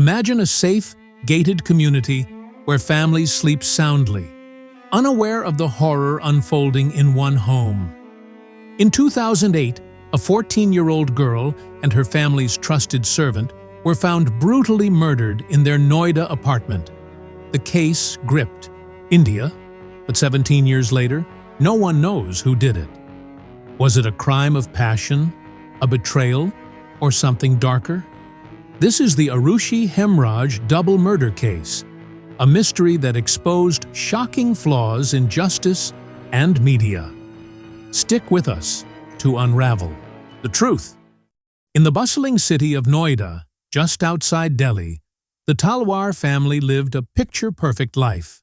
Imagine a safe, gated community where families sleep soundly, unaware of the horror unfolding in one home. In 2008, a 14-year-old girl and her family's trusted servant were found brutally murdered in their Noida apartment. The case gripped India, but 17 years later, no one knows who did it. Was it a crime of passion, a betrayal, or something darker? This is the Aarushi-Hemraj double murder case, a mystery that exposed shocking flaws in justice and media. Stick with us to unravel the truth. In the bustling city of Noida, just outside Delhi, the Talwar family lived a picture-perfect life.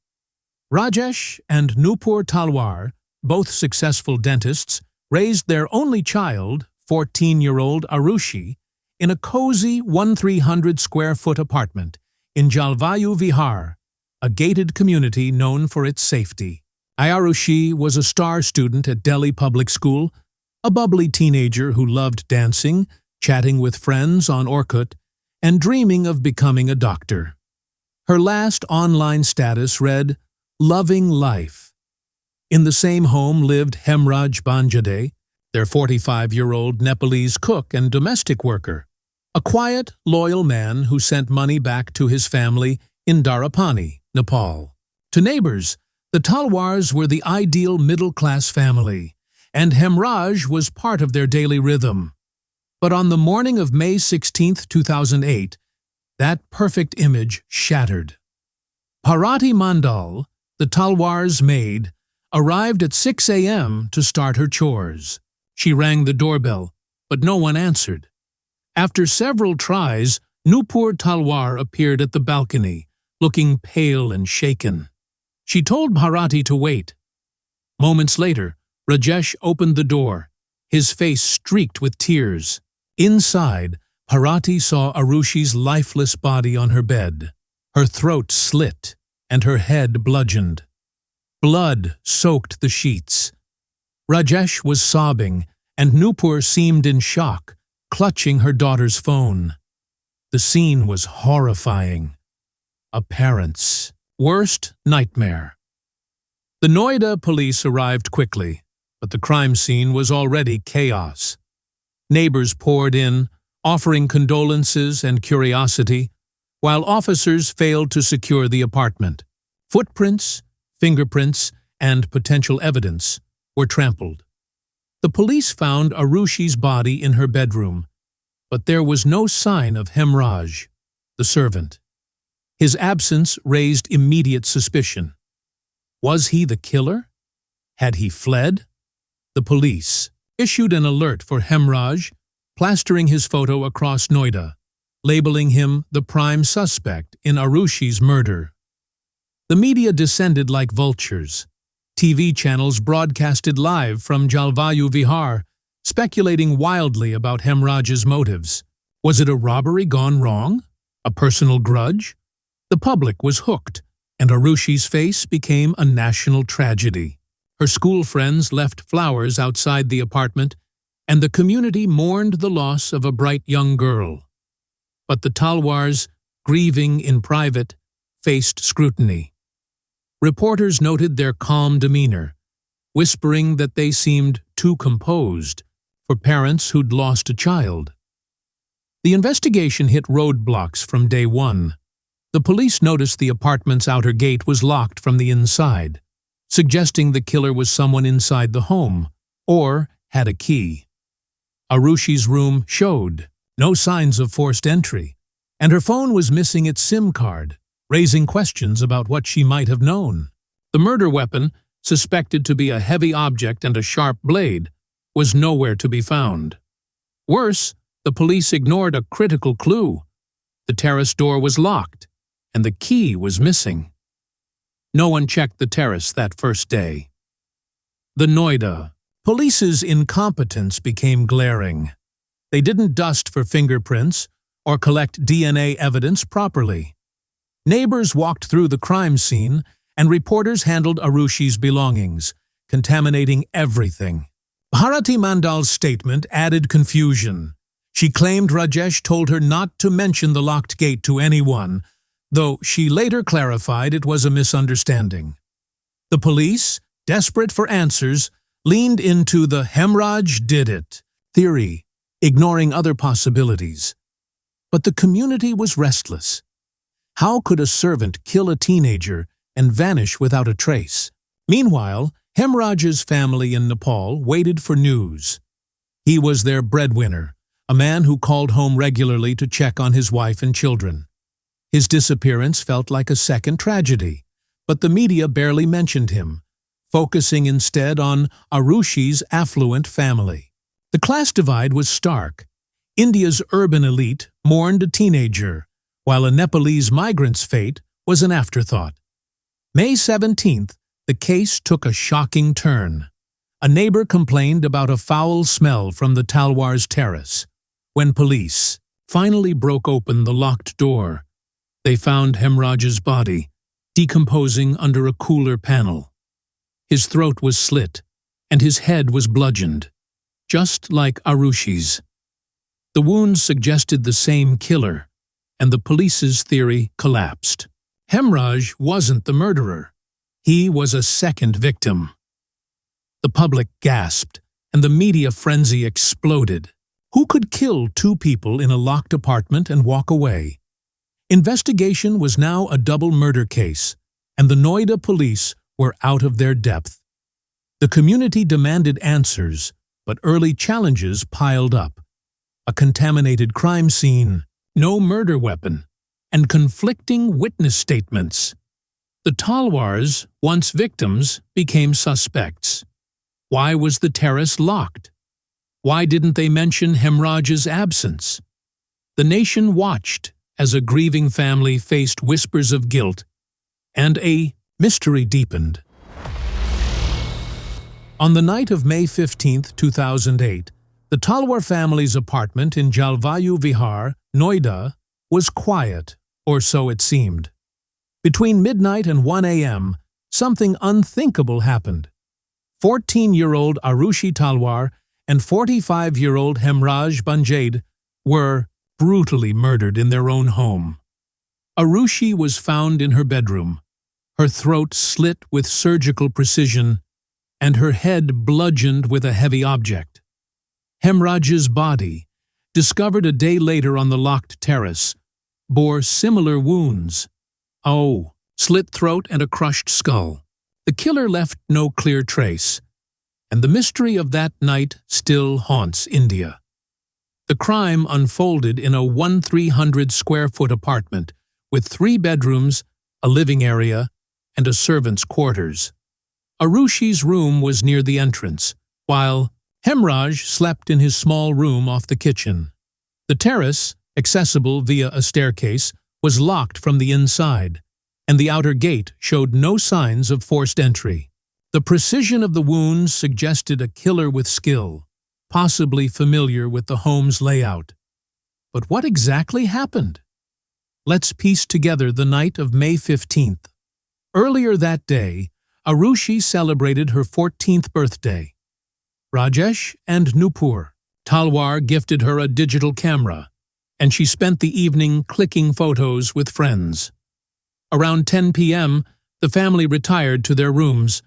Rajesh and Nupur Talwar, both successful dentists, raised their only child, 14-year-old Aarushi, in a cozy 1,300-square-foot apartment in Jalvayu Vihar, a gated community known for its safety. Aarushi was a star student at Delhi Public School, a bubbly teenager who loved dancing, chatting with friends on Orkut, and dreaming of becoming a doctor. Her last online status read, "Loving Life." In the same home lived Hemraj Banjade, their 45-year-old Nepalese cook and domestic worker, a quiet, loyal man who sent money back to his family in Darapani, Nepal. To neighbors, the Talwars were the ideal middle-class family, and Hemraj was part of their daily rhythm. But on the morning of May 16, 2008, that perfect image shattered. Parati Mandal, the Talwar's maid, arrived at 6 a.m. to start her chores. She rang the doorbell, but no one answered. After several tries, Nupur Talwar appeared at the balcony, looking pale and shaken. She told Bharati to wait. Moments later, Rajesh opened the door, his face streaked with tears. Inside, Bharati saw Arushi's lifeless body on her bed, her throat slit and her head bludgeoned. Blood soaked the sheets. Rajesh was sobbing, and Nupur seemed in shock, clutching her daughter's phone. The scene was horrifying. A parent's worst nightmare. The Noida police arrived quickly, but the crime scene was already chaos. Neighbors poured in, offering condolences and curiosity, while officers failed to secure the apartment. Footprints, fingerprints, and potential evidence were trampled. The police found Arushi's body in her bedroom, but there was no sign of Hemraj, the servant. His absence raised immediate suspicion. Was he the killer? Had he fled? The police issued an alert for Hemraj, plastering his photo across Noida, labeling him the prime suspect in Arushi's murder. The media descended like vultures. TV channels broadcasted live from Jalvayu Vihar, speculating wildly about Hemraj's motives. Was it a robbery gone wrong? A personal grudge? The public was hooked, and Arushi's face became a national tragedy. Her school friends left flowers outside the apartment, and the community mourned the loss of a bright young girl. But the Talwars, grieving in private, faced scrutiny. Reporters noted their calm demeanor, whispering that they seemed too composed for parents who'd lost a child. The investigation hit roadblocks from day one. The police noticed the apartment's outer gate was locked from the inside, suggesting the killer was someone inside the home, or had a key. Arushi's room showed no signs of forced entry, and her phone was missing its SIM card, raising questions about what she might have known. The murder weapon, suspected to be a heavy object and a sharp blade, was nowhere to be found. Worse, the police ignored a critical clue. The terrace door was locked, and the key was missing. No one checked the terrace that first day. The Noida police's incompetence became glaring. They didn't dust for fingerprints or collect DNA evidence properly. Neighbors walked through the crime scene, and reporters handled Arushi's belongings, contaminating everything. Bharati Mandal's statement added confusion. She claimed Rajesh told her not to mention the locked gate to anyone, though she later clarified it was a misunderstanding. The police, desperate for answers, leaned into the "Hemraj did it" theory, ignoring other possibilities. But the community was restless. How could a servant kill a teenager and vanish without a trace? Meanwhile, Hemraj's family in Nepal waited for news. He was their breadwinner, a man who called home regularly to check on his wife and children. His disappearance felt like a second tragedy, but the media barely mentioned him, focusing instead on Aarushi's affluent family. The class divide was stark. India's urban elite mourned a teenager, while a Nepalese migrant's fate was an afterthought. May 17th, the case took a shocking turn. A neighbor complained about a foul smell from the Talwar's terrace. When police finally broke open the locked door, they found Hemraj's body, decomposing under a cooler panel. His throat was slit, and his head was bludgeoned, just like Aarushi's. The wounds suggested the same killer, and the police's theory collapsed. Hemraj wasn't the murderer. He was a second victim. The public gasped, and the media frenzy exploded. Who could kill two people in a locked apartment and walk away? Investigation was now a double murder case, and the Noida police were out of their depth. The community demanded answers, but early challenges piled up. A contaminated crime scene, no murder weapon, and conflicting witness statements. The Talwars, once victims, became suspects. Why was the terrace locked? Why didn't they mention Hemraj's absence? The nation watched as a grieving family faced whispers of guilt, and a mystery deepened. On the night of May 15, 2008, the Talwar family's apartment in Jalvayu Vihar, Noida, was quiet, or so it seemed. Between midnight and 1 a.m., something unthinkable happened. 14-year-old Aarushi Talwar and 45-year-old Hemraj Banjade were brutally murdered in their own home. Aarushi was found in her bedroom, her throat slit with surgical precision, and her head bludgeoned with a heavy object. Hemraj's body, discovered a day later on the locked terrace, bore similar wounds. Slit throat and a crushed skull. The killer left no clear trace, and the mystery of that night still haunts India. The crime unfolded in a 1,300-square-foot apartment with 3 bedrooms, a living area, and a servant's quarters. Aarushi's room was near the entrance, while Hemraj slept in his small room off the kitchen. The terrace, accessible via a staircase, was locked from the inside, and the outer gate showed no signs of forced entry. The precision of the wounds suggested a killer with skill, possibly familiar with the home's layout. But what exactly happened? Let's piece together the night of May 15th. Earlier that day, Aarushi celebrated her 14th birthday. Rajesh and Nupur Talwar gifted her a digital camera, and she spent the evening clicking photos with friends. Around 10 p.m., the family retired to their rooms.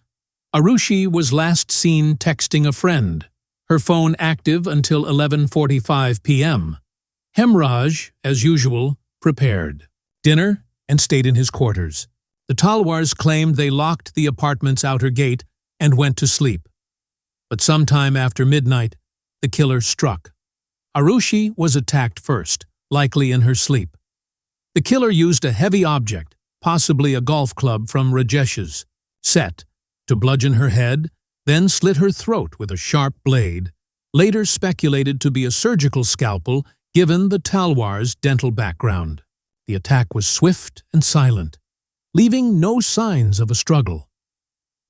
Aarushi was last seen texting a friend, her phone active until 11:45 p.m. Hemraj, as usual, prepared dinner and stayed in his quarters. The Talwars claimed they locked the apartment's outer gate and went to sleep. But sometime after midnight, the killer struck. Aarushi was attacked first, likely in her sleep. The killer used a heavy object, possibly a golf club from Rajesh's set, to bludgeon her head, then slit her throat with a sharp blade, later speculated to be a surgical scalpel given the Talwar's dental background. The attack was swift and silent, leaving no signs of a struggle.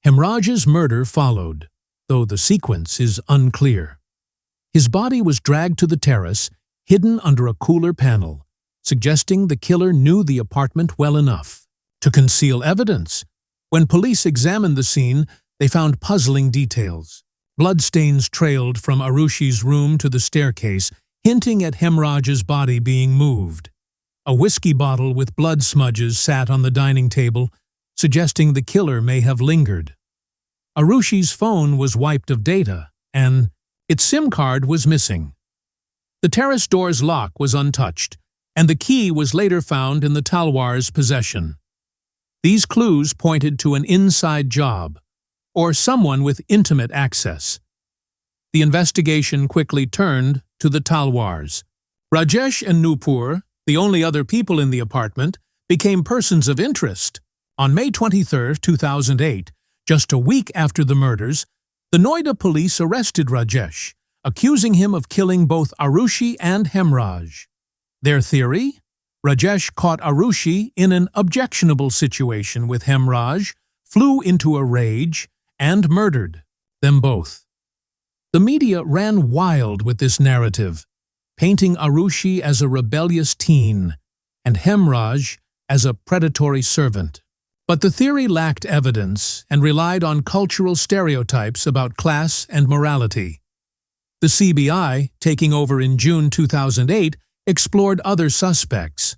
Hemraj's murder followed, though the sequence is unclear. His body was dragged to the terrace, hidden under a cooler panel, suggesting the killer knew the apartment well enough to conceal evidence. When police examined the scene, they found puzzling details. Bloodstains trailed from Aarushi's room to the staircase, hinting at Hemraj's body being moved. A whiskey bottle with blood smudges sat on the dining table, suggesting the killer may have lingered. Aarushi's phone was wiped of data, and its SIM card was missing. The terrace door's lock was untouched, and the key was later found in the Talwar's possession. These clues pointed to an inside job, or someone with intimate access. The investigation quickly turned to the Talwars. Rajesh and Nupur, the only other people in the apartment, became persons of interest. On May 23, 2008, just a week after the murders, the Noida police arrested Rajesh, accusing him of killing both Aarushi and Hemraj. Their theory? Rajesh caught Aarushi in an objectionable situation with Hemraj, flew into a rage, and murdered them both. The media ran wild with this narrative, painting Aarushi as a rebellious teen and Hemraj as a predatory servant. But the theory lacked evidence and relied on cultural stereotypes about class and morality. The CBI, taking over in June 2008, explored other suspects.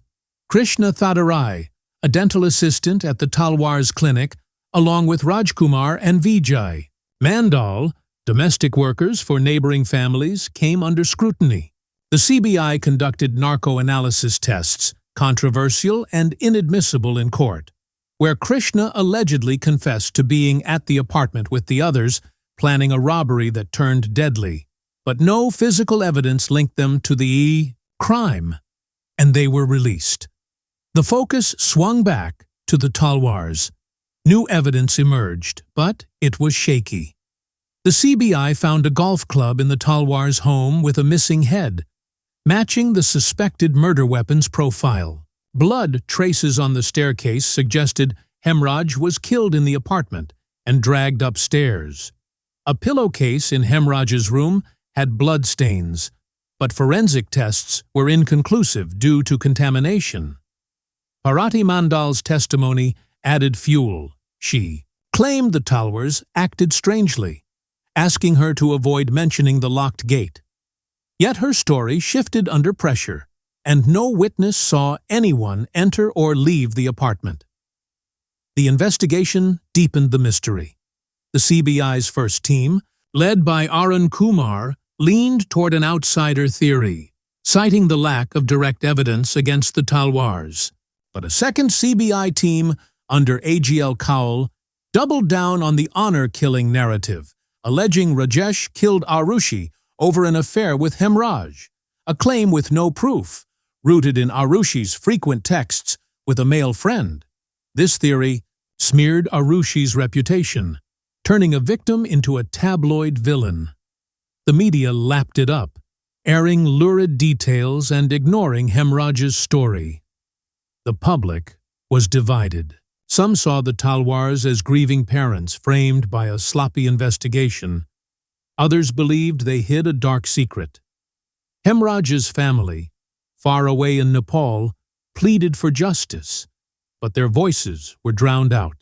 Krishna Thadarai, a dental assistant at the Talwar's clinic, along with Rajkumar and Vijay. Mandal, domestic workers for neighboring families, came under scrutiny. The CBI conducted narco-analysis tests, controversial and inadmissible in court, where Krishna allegedly confessed to being at the apartment with the others, planning a robbery that turned deadly. But no physical evidence linked them to the crime, and they were released. The focus swung back to the Talwars. New evidence emerged, but it was shaky. The CBI found a golf club in the Talwars' home with a missing head, matching the suspected murder weapon's profile. Blood traces on the staircase suggested Hemraj was killed in the apartment and dragged upstairs. A pillowcase in Hemraj's room had blood stains, but forensic tests were inconclusive due to contamination. Parati Mandal's testimony added fuel. She claimed the Talwars acted strangely, asking her to avoid mentioning the locked gate. Yet her story shifted under pressure, and no witness saw anyone enter or leave the apartment. The investigation deepened the mystery. The CBI's first team, led by Arun Kumar, leaned toward an outsider theory, citing the lack of direct evidence against the Talwars. But a second CBI team, under AGL Kaul, doubled down on the honor-killing narrative, alleging Rajesh killed Aarushi over an affair with Hemraj, a claim with no proof, rooted in Aarushi's frequent texts with a male friend. This theory smeared Aarushi's reputation, turning a victim into a tabloid villain. The media lapped it up, airing lurid details and ignoring Hemraj's story. The public was divided. Some saw the Talwars as grieving parents framed by a sloppy investigation. Others believed they hid a dark secret. Hemraj's family, far away in Nepal, pleaded for justice, but their voices were drowned out.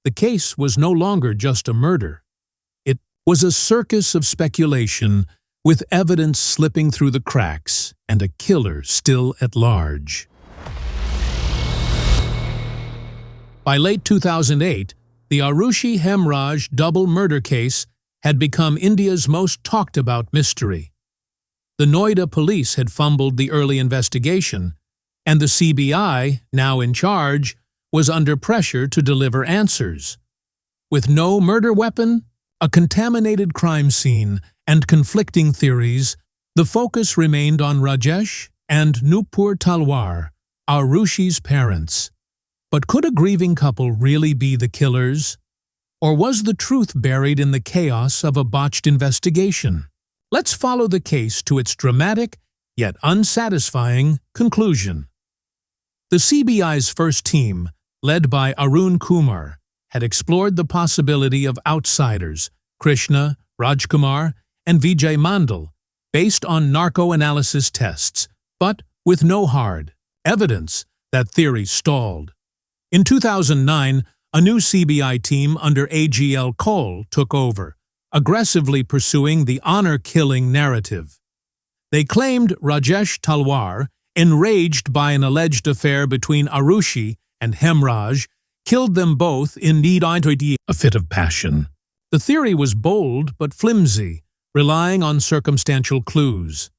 The case was no longer just a murder. It was a circus of speculation, with evidence slipping through the cracks and a killer still at large. By late 2008, the Aarushi-Hemraj double murder case had become India's most talked-about mystery. The Noida police had fumbled the early investigation, and the CBI, now in charge, was under pressure to deliver answers. With no murder weapon, a contaminated crime scene, and conflicting theories, the focus remained on Rajesh and Nupur Talwar, Aarushi's parents. But could a grieving couple really be the killers? Or was the truth buried in the chaos of a botched investigation? Let's follow the case to its dramatic, yet unsatisfying, conclusion. The CBI's first team, led by Arun Kumar, had explored the possibility of outsiders, Krishna, Rajkumar, and Vijay Mandal, based on narco-analysis tests, but with no hard evidence. That theory stalled. In 2009, a new CBI team under AGL Kaul took over, aggressively pursuing the honor-killing narrative. They claimed Rajesh Talwar, enraged by an alleged affair between Aarushi and Hemraj, killed them both in a fit of passion. The theory was bold but flimsy, relying on circumstantial clues.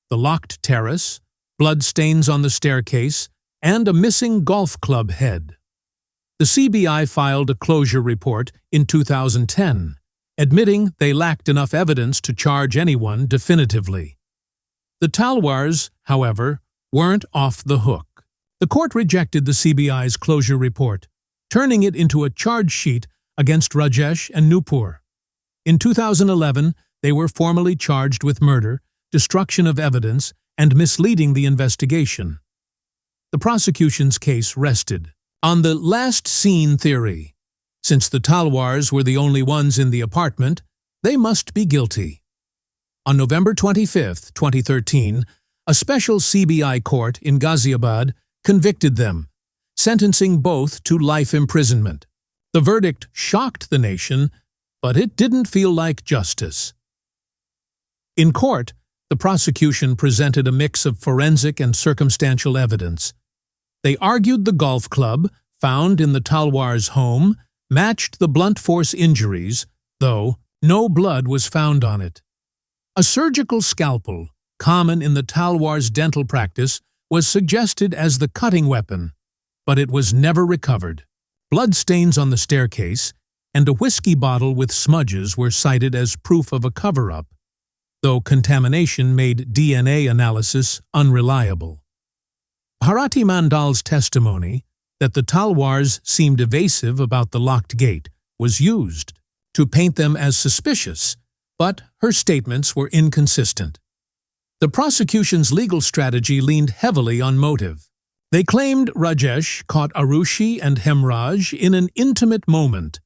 The locked terrace, bloodstains on the staircase, and a missing golf club head. The CBI filed a closure report in 2010, admitting they lacked enough evidence to charge anyone definitively. The Talwars, however, weren't off the hook. The court rejected the CBI's closure report, turning it into a charge sheet against Rajesh and Nupur. In 2011, they were formally charged with murder, destruction of evidence, and misleading the investigation. The prosecution's case rested on the last seen theory. Since the Talwars were the only ones in the apartment, they must be guilty. On November 25, 2013, a special CBI court in Ghaziabad convicted them, sentencing both to life imprisonment. The verdict shocked the nation, but it didn't feel like justice. In court, the prosecution presented a mix of forensic and circumstantial evidence. They argued the golf club, found in the Talwars' home, matched the blunt force injuries, though no blood was found on it. A surgical scalpel, common in the Talwars' dental practice, was suggested as the cutting weapon, but it was never recovered. Bloodstains on the staircase and a whiskey bottle with smudges were cited as proof of a cover-up, though contamination made DNA analysis unreliable. Bharati Mandal's testimony that the Talwars seemed evasive about the locked gate was used to paint them as suspicious, but her statements were inconsistent. The prosecution's legal strategy leaned heavily on motive. They claimed Rajesh caught Aarushi and Hemraj in an intimate moment,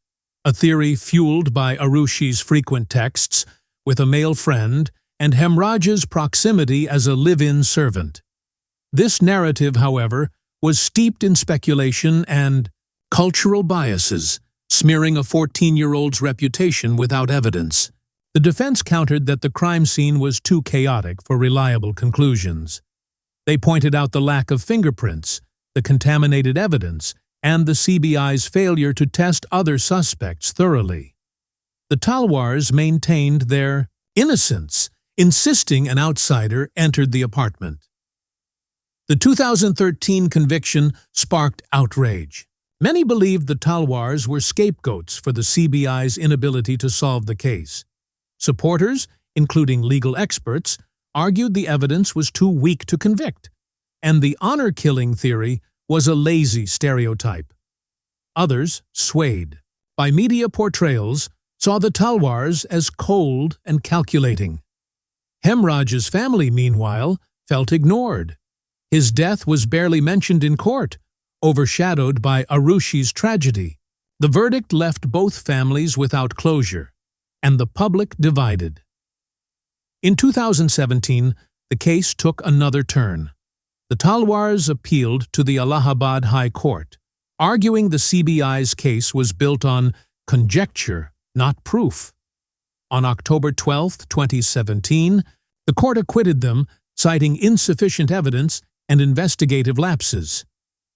a theory fueled by Aarushi's frequent texts with a male friend and Hemraj's proximity as a live-in servant. This narrative, however, was steeped in speculation and cultural biases, smearing a 14-year-old's reputation without evidence. The defense countered that the crime scene was too chaotic for reliable conclusions. They pointed out the lack of fingerprints, the contaminated evidence, and the CBI's failure to test other suspects thoroughly. The Talwars maintained their innocence, insisting an outsider entered the apartment. The 2013 conviction sparked outrage. Many believed the Talwars were scapegoats for the CBI's inability to solve the case. Supporters, including legal experts, argued the evidence was too weak to convict, and the honor-killing theory was a lazy stereotype. Others, swayed by media portrayals, saw the Talwars as cold and calculating. Hemraj's family, meanwhile, felt ignored. His death was barely mentioned in court, overshadowed by Aarushi's tragedy. The verdict left both families without closure, and the public divided. In 2017, the case took another turn. The Talwars appealed to the Allahabad High Court, arguing the CBI's case was built on conjecture, not proof. On October 12, 2017, the court acquitted them, citing insufficient evidence and investigative lapses.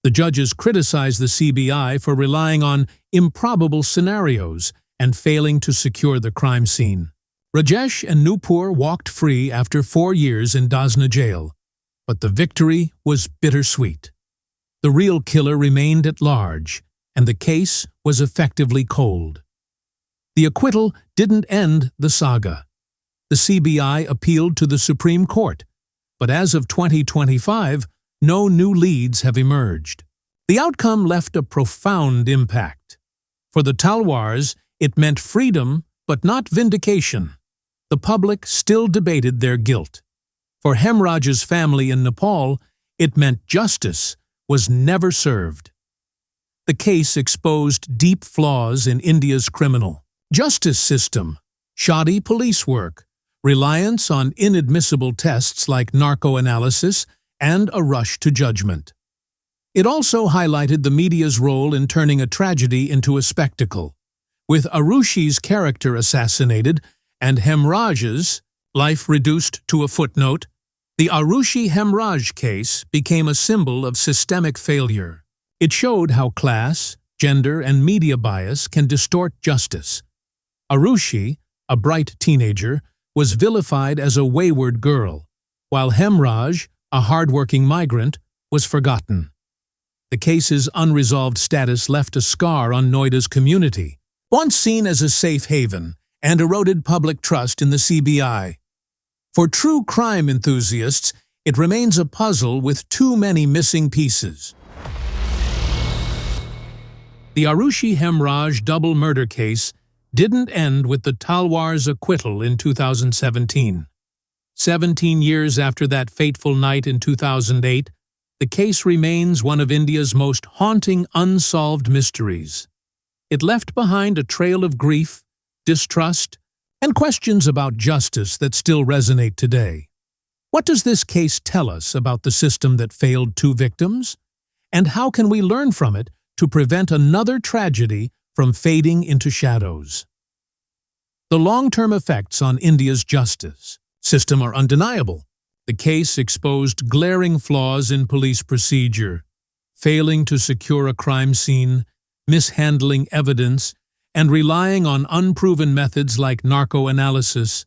The judges criticized the CBI for relying on improbable scenarios and failing to secure the crime scene. Rajesh and Nupur walked free after 4 years in Dasna jail, but the victory was bittersweet. The real killer remained at large, and the case was effectively cold. The acquittal didn't end the saga. The CBI appealed to the Supreme Court, but as of 2025, no new leads have emerged. The outcome left a profound impact. For the Talwars, it meant freedom, but not vindication. The public still debated their guilt. For Hemraj's family in Nepal, it meant justice was never served. The case exposed deep flaws in India's criminal justice system, shoddy police work, reliance on inadmissible tests like narco-analysis, and a rush to judgment. It also highlighted the media's role in turning a tragedy into a spectacle. With Aarushi's character assassinated and Hemraj's life reduced to a footnote, The Aarushi-Hemraj case became a symbol of systemic failure. It showed how class, gender, and media bias can distort justice. Aarushi, a bright teenager, was vilified as a wayward girl, while Hemraj, a hardworking migrant, was forgotten. The case's unresolved status left a scar on Noida's community, once seen as a safe haven, and eroded public trust in the CBI. For true crime enthusiasts, it remains a puzzle with too many missing pieces. The Aarushi-Hemraj double murder case didn't end with the Talwar's acquittal in 2017. 17 years after that fateful night in 2008, the case remains one of India's most haunting unsolved mysteries. It left behind a trail of grief, distrust, and questions about justice that still resonate today. What does this case tell us about the system that failed two victims? And how can we learn from it to prevent another tragedy from fading into shadows? The long-term effects on India's justice system are undeniable. The case exposed glaring flaws in police procedure, failing to secure a crime scene, mishandling evidence, and relying on unproven methods like narco-analysis.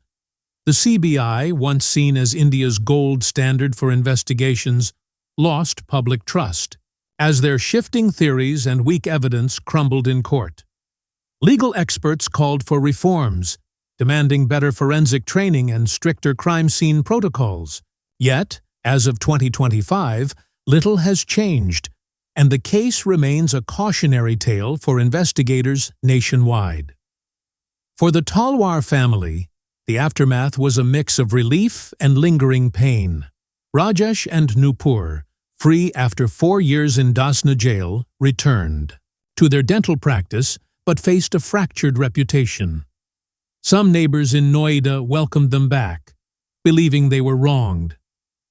The CBI, once seen as India's gold standard for investigations, lost public trust, as their shifting theories and weak evidence crumbled in court. Legal experts called for reforms, demanding better forensic training and stricter crime scene protocols. Yet, as of 2025, little has changed, and the case remains a cautionary tale for investigators nationwide. For the Talwar family, the aftermath was a mix of relief and lingering pain. Rajesh and Nupur, free after 4 years in Dasna jail, returned to their dental practice but faced a fractured reputation. Some neighbors in Noida welcomed them back, believing they were wronged.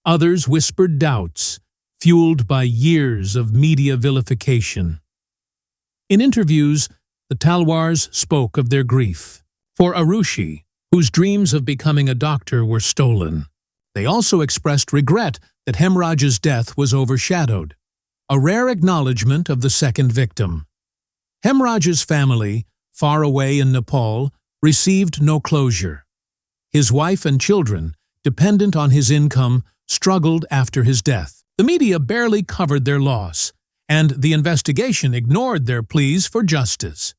Others whispered doubts, fueled by years of media vilification. In interviews, the Talwars spoke of their grief. For Aarushi, whose dreams of becoming a doctor were stolen, they also expressed regret that Hemraj's death was overshadowed, a rare acknowledgement of the second victim. Hemraj's family, far away in Nepal, received no closure. His wife and children, dependent on his income, struggled after his death. The media barely covered their loss, and the investigation ignored their pleas for justice.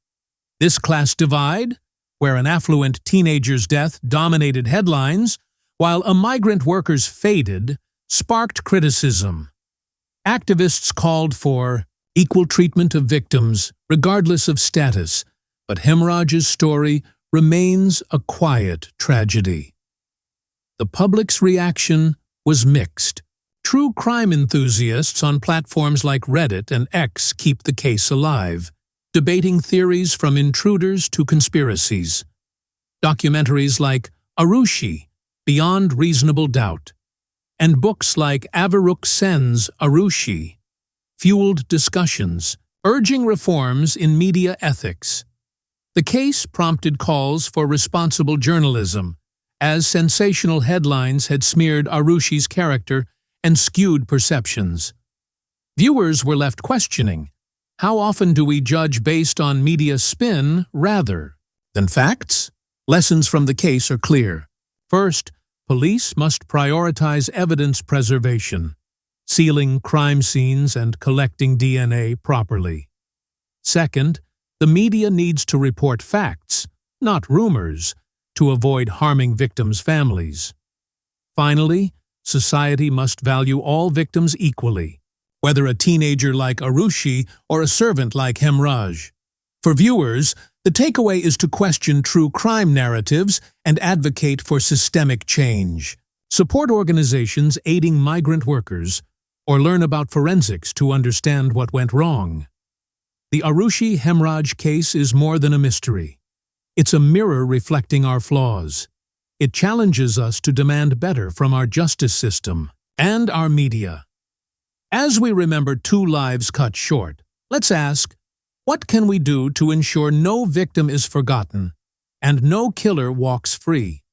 This class divide, where an affluent teenager's death dominated headlines, while a migrant worker's faded, sparked criticism. Activists called for equal treatment of victims, regardless of status, but Hemraj's story remains a quiet tragedy. The public's reaction was mixed. True crime enthusiasts on platforms like Reddit and X keep the case alive, debating theories from intruders to conspiracies. Documentaries like Aarushi, Beyond Reasonable Doubt, and books like Avaruk Sen's Aarushi fueled discussions, urging reforms in media ethics. The case prompted calls for responsible journalism, as sensational headlines had smeared Aarushi's character and skewed perceptions. Viewers were left questioning, how often do we judge based on media spin rather than facts? Lessons from the case are clear. First, police must prioritize evidence preservation, sealing crime scenes and collecting DNA properly. Second, the media needs to report facts, not rumors, to avoid harming victims' families. Finally, society must value all victims equally, whether a teenager like Aarushi or a servant like Hemraj. For viewers, the takeaway is to question true crime narratives and advocate for systemic change. Support organizations aiding migrant workers, or learn about forensics to understand what went wrong. The Aarushi-Hemraj case is more than a mystery. It's a mirror reflecting our flaws. It challenges us to demand better from our justice system and our media. As we remember 2 lives cut short, let's ask, what can we do to ensure no victim is forgotten and no killer walks free?